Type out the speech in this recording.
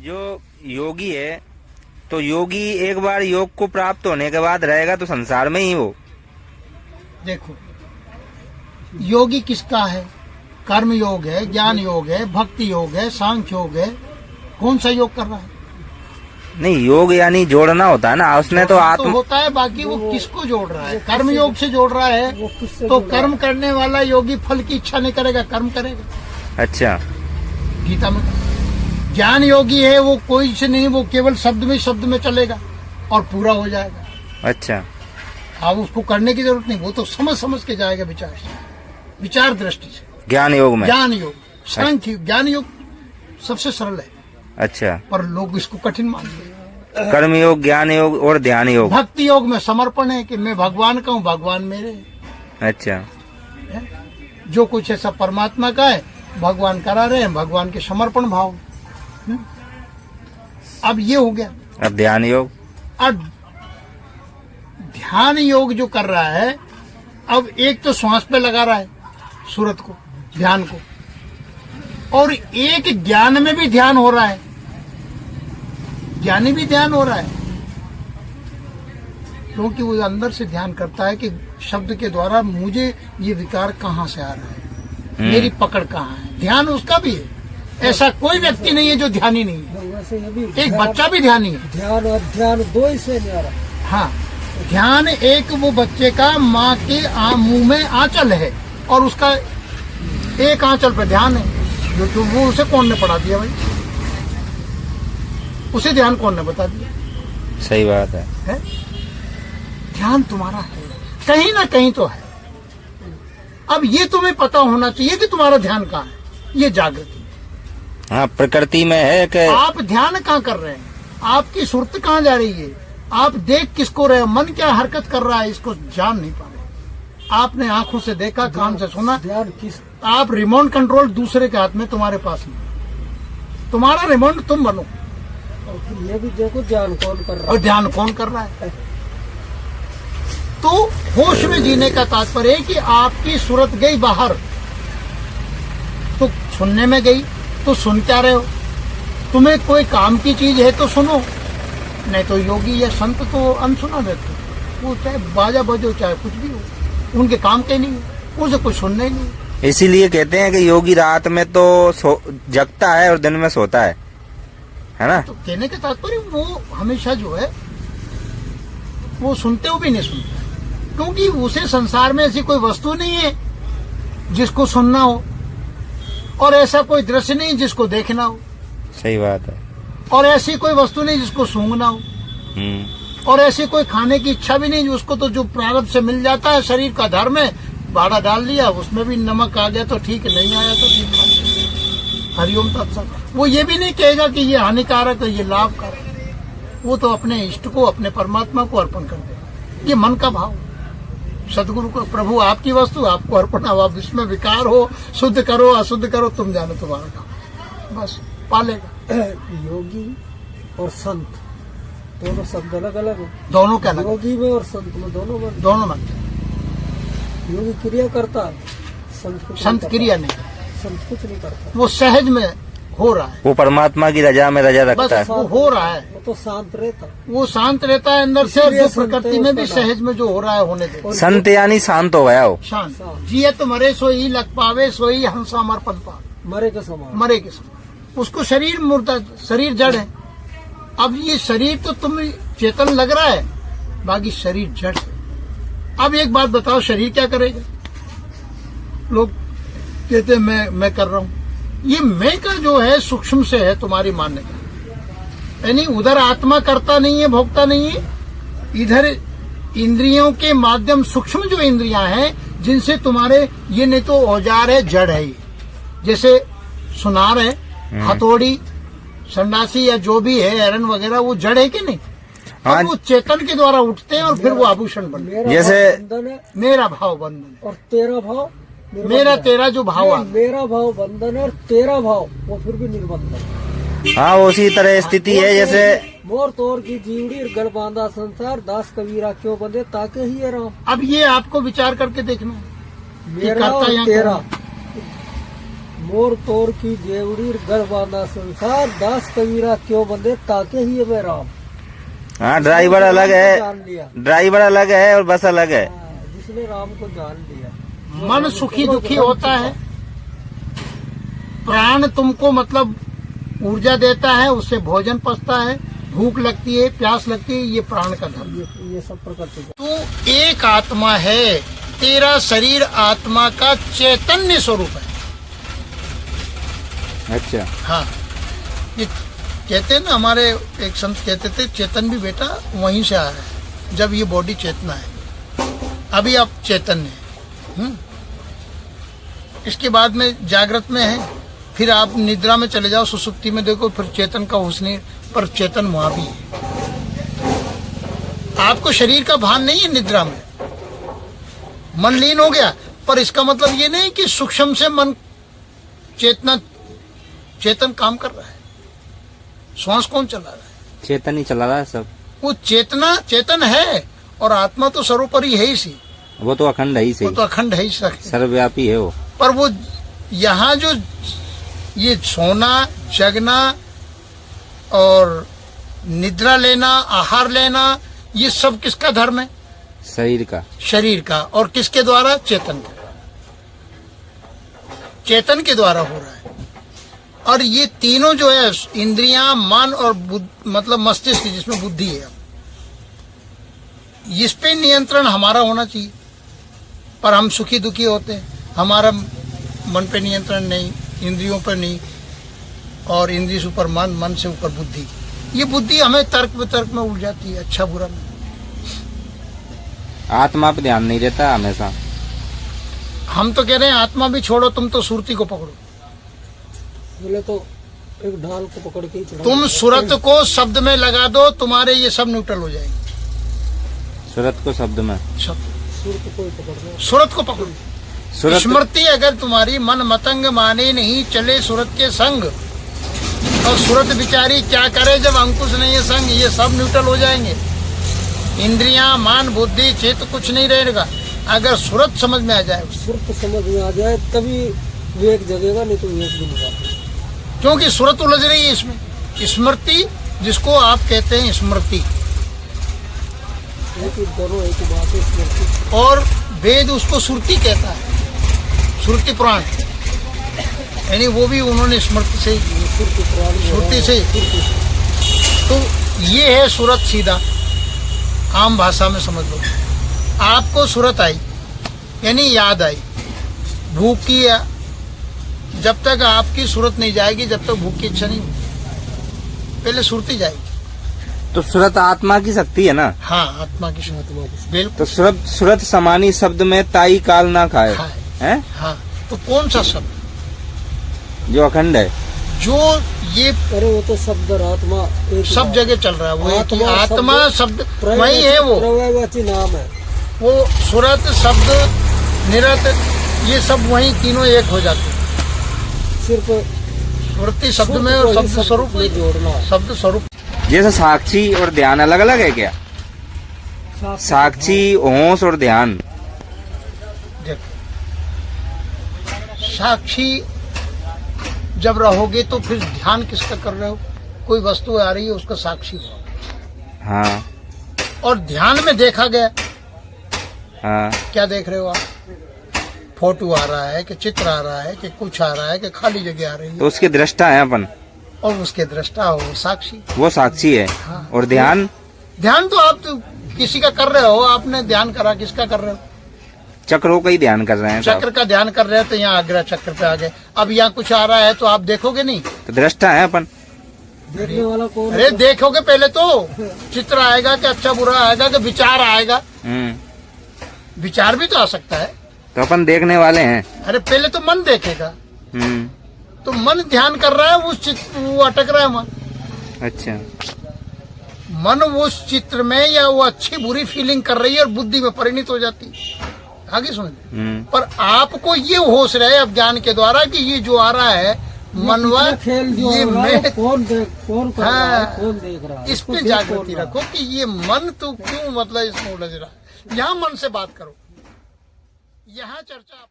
जो योगी है तो योगी एक बार योग को प्राप्त होने के बाद रहेगा तो संसार में ही वो। देखो योगी किसका है? कर्म योग है, ज्ञान योग है, भक्ति योग है, सांख्य योग है। कौन सा योग कर रहा है? नहीं, योग यानी जोड़ना होता है ना, उसने तो आत्म होता है, बाकी वो किसको जोड़ रहा है? कर्म योग से जोड़ रहा है। तो कर्म करने वाला योगी फल की इच्छा नहीं करेगा, कर्म करेगा। अच्छा, गीता में ज्ञान योगी है, वो कोई से नहीं, वो केवल शब्द में चलेगा और पूरा हो जाएगा। अच्छा, अब उसको करने की जरूरत नहीं, वो तो समझ के जाएगा विचार से, विचार दृष्टि से। ज्ञान योग में ज्ञान योग, सांख्य ज्ञान योग सबसे सरल है। अच्छा, पर लोग इसको कठिन मानते हैं। कर्म योग, ज्ञान योग और ध्यान योग। भक्ति योग में समर्पण है कि मैं भगवान का हूँ, भगवान मेरे। अच्छा, जो कुछ ऐसा परमात्मा का है, भगवान करा रहे हैं, भगवान के समर्पण भाव। अब ये हो गया। अब ध्यान योग। अब ध्यान योग जो कर रहा है, अब एक तो श्वास पे लगा रहा है सूरत को, ध्यान को, और एक ज्ञान में भी ध्यान हो रहा है, ज्ञानी भी ध्यान हो रहा है, क्योंकि वो अंदर से ध्यान करता है कि शब्द के द्वारा मुझे ये विकार कहाँ से आ रहा है, मेरी पकड़ कहाँ है। ध्यान उसका भी है। ऐसा कोई व्यक्ति नहीं है जो ध्यानी नहीं है। एक बच्चा भी ध्यानी है। ध्यान और ध्यान दो ही से नहीं आ रहा। हाँ, ध्यान एक वो बच्चे का माँ के मुंह में आंचल है और उसका एक आंचल पे ध्यान है, जो वो उसे कौन ने पढ़ा दिया भाई? उसे ध्यान कौन ने बता दिया? सही बात है? ध्यान तुम्हारा है, कहीं ना कहीं तो है। अब ये तुम्हें पता होना चाहिए कि तुम्हारा ध्यान कहाँ है। ये जागृति। हाँ, प्रकृति में है कि आप ध्यान कहाँ कर रहे हैं, आपकी सुरत कहाँ जा रही है, आप देख किसको रहे हो, मन क्या हरकत कर रहा है, इसको जान नहीं पा रहे। आपने आंखों से देखा, कान से सुना, ध्यान किस आप रिमोट कंट्रोल दूसरे के हाथ में, तुम्हारे पास नहीं। तुम्हारा रिमोट तुम बनो। और फिर ये भी देखो ध्यान कौन कर रहा और ध्यान कौन कर रहा है? तो होश में जीने का तात्पर्य है कि आपकी सूरत गई बाहर, तो सुनने में गई, तो सुन क्या रहे हो? तुम्हें कोई काम की चीज है तो सुनो, नहीं तो योगी या संत तो अनसुना देते। वो चाहे बाजा बजो, चाहे कुछ भी हो, उनके काम के नहीं, उनसे कुछ सुनना ही नहीं। इसीलिए कहते हैं कि योगी रात में तो जगता है और दिन में सोता है ना? तो कहने का तात्पर्य वो हमेशा जो है वो सुनते हुए भी नहीं सुनते, क्योंकि उसे संसार में ऐसी कोई वस्तु नहीं है जिसको सुनना हो, और ऐसा कोई दृश्य नहीं जिसको देखना हो। सही बात है। और ऐसी कोई वस्तु नहीं जिसको सूंघना हो, और ऐसी कोई खाने की इच्छा भी नहीं, उसको तो जो प्रारब्ध से मिल जाता है, शरीर का धर्म है, बाड़ा डाल दिया, उसमें भी नमक आ गया तो ठीक है, नहीं आया तो ठीक। हरिओम तत्सत। वो ये भी नहीं कहेगा कि ये हानिकारक है, ये लाभकारक है। वो तो अपने इष्ट को, अपने परमात्मा को अर्पण कर देगा। ये मन का भाव। सदगुरु को, प्रभु आपकी वस्तु आपको अर्पण, अब आप इसमें विकार हो, शुद्ध करो अशुद्ध करो, तुम जानो तुम्हारा काम, बस पालेगा। योगी और संत दोनों शब्द अलग अलग है। दोनों क्या अलग? योगी में और संत में दोनों में। दोनों में। योगी क्रिया करता है, संत क्रिया नहीं, संत कुछ नहीं करता। वो सहज में हो रहा है, वो परमात्मा की रजा में रजा रखता है। बस वो हो रहा है, वो तो शांत रहता, वो शांत रहता है अंदर से, जो प्रकृति में भी सहज में जो हो रहा है होने दे। संत यानी शांत हो गया हो। शांत। जिये तो मरे सोई लग पावे, सोई हंसा समर्पण पावे। मरे के समान। मरे के समान। उसको शरीर मुर्दा, शरीर जड़ है। अब ये शरीर तो तुम्हें चेतन लग रहा है, बाकी शरीर जड़ है। अब एक बात बताओ, शरीर क्या करेगा? लोग कहते हैं मैं कर रहा हूं। ये मैं का जो है सूक्ष्म से है तुम्हारी मान्यता, यानी उधर आत्मा करता नहीं है, भोगता नहीं है, इधर इंद्रियों के माध्यम सूक्ष्म जो इंद्रियां हैं जिनसे तुम्हारे, ये नहीं तो औजार है, जड़ है। ये जैसे सुनार है, हथौड़ी, संडासी या जो भी है, एरन वगैरह, वो जड़ है कि नहीं? हाँ। वो चेतन के द्वारा उठते हैं और फिर वो आभूषण बनते हैं। जैसे बंधन है मेरा भाव बंधन और तेरा भाव, मेरा तेरा जो भाव आ, मेरा भाव बंधन है और तेरा भाव वो फिर भी निर्बंधन। हाँ, उसी तरह स्थिति है। जैसे मोर तोर की जीवड़ी गढ़ बांधा संसार, दास कबीरा क्यों बंधे ताके ही है राम। अब ये आपको विचार करके देखना है। मेरा करता और यहाँ तेरा, मोर तोर की जेवड़ी गल बांधा संसार, दास कबीरा क्यों बंदे ताके ही मैं राम। हाँ, ड्राइवर अलग जान है, लिया। ड्राइवर अलग है और बस अलग है। हाँ, जिसने राम को जान लिया। मन सुखी दुखी होता है, प्राण तुमको मतलब ऊर्जा देता है, उससे भोजन पचता है, भूख लगती है, प्यास लगती है, ये प्राण का धर्म है। ये सब प्रकृति का। तू एक आत्मा है, तेरा शरीर आत्मा का चैतन्य स्वरूप है। अच्छा, हाँ, ये कहते हैं ना, हमारे एक संत कहते थे, चेतन भी बेटा वहीं से आया है, जब ये बॉडी चेतना है, अभी आप चैतन्य है। इसके बाद में जागृत में है, फिर आप निद्रा में चले जाओ, सुसुप्ति में देखो, फिर चेतन का हुस्न, पर चेतन वहां भी है। आपको शरीर का भान नहीं है निद्रा में, मन लीन हो गया, पर इसका मतलब ये नहीं कि सूक्ष्म से मन चेतन काम कर रहा है। श्वास कौन चला रहा है? चेतन ही चला रहा है सब। वो चेतन है, और आत्मा तो सर्वोपरि है ही सी, वो तो अखंड है ही वो सही, तो अखंड है ही सही। सर्वव्यापी है वो। पर वो यहाँ जो ये सोना जगना और निद्रा लेना, आहार लेना, ये सब किसका धर्म है? शरीर का। शरीर का। और किसके द्वारा? चेतन के द्वारा, चेतन के द्वारा हो रहा है। और ये तीनों जो है, इंद्रियां, मन और मतलब मस्तिष्क, जिसमें बुद्धि है, इस पे नियंत्रण हमारा होना चाहिए। पर हम सुखी दुखी होते हैं, हमारा मन पे नियंत्रण नहीं, इंद्रियों पर नहीं, और इंद्रिय से ऊपर मन, मन से ऊपर बुद्धि। ये बुद्धि हमें तर्क वितर्क में उलझाती है, अच्छा बुरा में। आत्मा पे ध्यान नहीं रहता हमेशा। हम तो कह रहे हैं आत्मा भी छोड़ो, तुम तो सुरती को पकड़ो। बोले तो एक ढाल को पकड़ के ही चढ़ा। तुम सुरत को शब्द में लगा दो, तुम्हारे ये सब न्यूट्रल हो जाएंगे। सूरत को शब्द में, सुर को कोई पकड़ना। सुरत को पकड़ो। सूरत स्मृति अगर तुम्हारी मन मतंग माने नहीं चले सुरत के संग, और सुरत बिचारी क्या करे जब अंकुश नहीं है संग, ये सब न्यूट्रल हो जाएंगे। इंद्रियां, मान, बुद्धि, चित्त कुछ नहीं रहेगा अगर सुरत समझ में आ जाए। सुर समझ में आ जाए तभी विवेक जगेगा, नहीं तो विवेक भी नहीं। क्योंकि सुरत उलझ रही है इसमें। स्मृति, जिसको आप कहते हैं स्मृति, दोनों एक बात है, स्मृति। और वेद उसको सुरति कहता है, सुरति पुराण, यानी वो भी उन्होंने स्मृति से, सुरति से। तो ये है सुरत, सीधा आम भाषा में समझ लो। आपको सुरत आई यानी याद आई, भूख की, जब तक आपकी सुरत नहीं जाएगी, जब तक भूख की इच्छा नहीं होगी, पहले सुरती जाएगी। तो सूरत आत्मा की शक्ति है ना। हाँ, आत्मा की सुरत, बिल्कुल। तो सूरत समानी शब्द में ताई काल ना खाए हैं। हाँ, तो कौन सा शब्द जो अखंड है, जो ये अरे वो तो शब्द आत्मा सब जगह चल रहा है, वो एक ही आत्मा शब्द वही है। वो प्रवाची नाम है, वो सुरत शब्द, निरत, ये सब वही तीनों एक हो जाते हैं। सिर्फ सुरती शब्द में और शब्द स्वरूप में जोड़ना। शब्द स्वरूप जैसे साक्षी और ध्यान अलग अलग है क्या? साक्षी, होश और ध्यान। देखो, साक्षी जब रहोगे तो फिर ध्यान किसका कर रहे हो? कोई वस्तु आ रही है, उसका साक्षी हो। हाँ और ध्यान में देखा गया, हाँ। क्या देख रहे हो आप? फोटो आ रहा है कि चित्र आ रहा है कि कुछ आ रहा है कि खाली जगह आ रही है, तो उसके दृष्टा है अपन, और उसके दृष्टा हो साक्षी, वो साक्षी है। हाँ। और ध्यान, ध्यान तो आप तो किसी का कर रहे हो, आपने ध्यान करा, किसका कर रहे हो? चक्रों का ही ध्यान कर रहे हैं साहब। चक्र का ध्यान कर रहे हैं, तो यहाँ आग्रह चक्र पे आ गए। अब यहाँ कुछ आ रहा है तो आप देखोगे नहीं? तो दृष्टा है अपन। देखने वाला कौन? अरे देखोगे पहले तो, चित्र आएगा कि अच्छा बुरा आएगा कि विचार आएगा? विचार भी तो आ सकता है। तो अपन देखने वाले हैं। अरे पहले तो मन देखेगा। तो मन ध्यान कर रहा है, उस चित्र वो अटक रहा है मन। अच्छा, मन उस चित्र में या वो अच्छी बुरी फीलिंग कर रही है और बुद्धि में परिणित हो जाती है। आगे समझ। पर आपको ये होश रहे अब ज्ञान के द्वारा कि ये जो आ रहा है मनवा, खेल जो ये हो रहा है, कौन कर रहा है, हाँ, कौन देख रहा है, इस पे जागृति रखो कि ये मन तो क्यों मतलब इसमें उलझ रहा है। यहाँ मन से बात करो, यहाँ चर्चा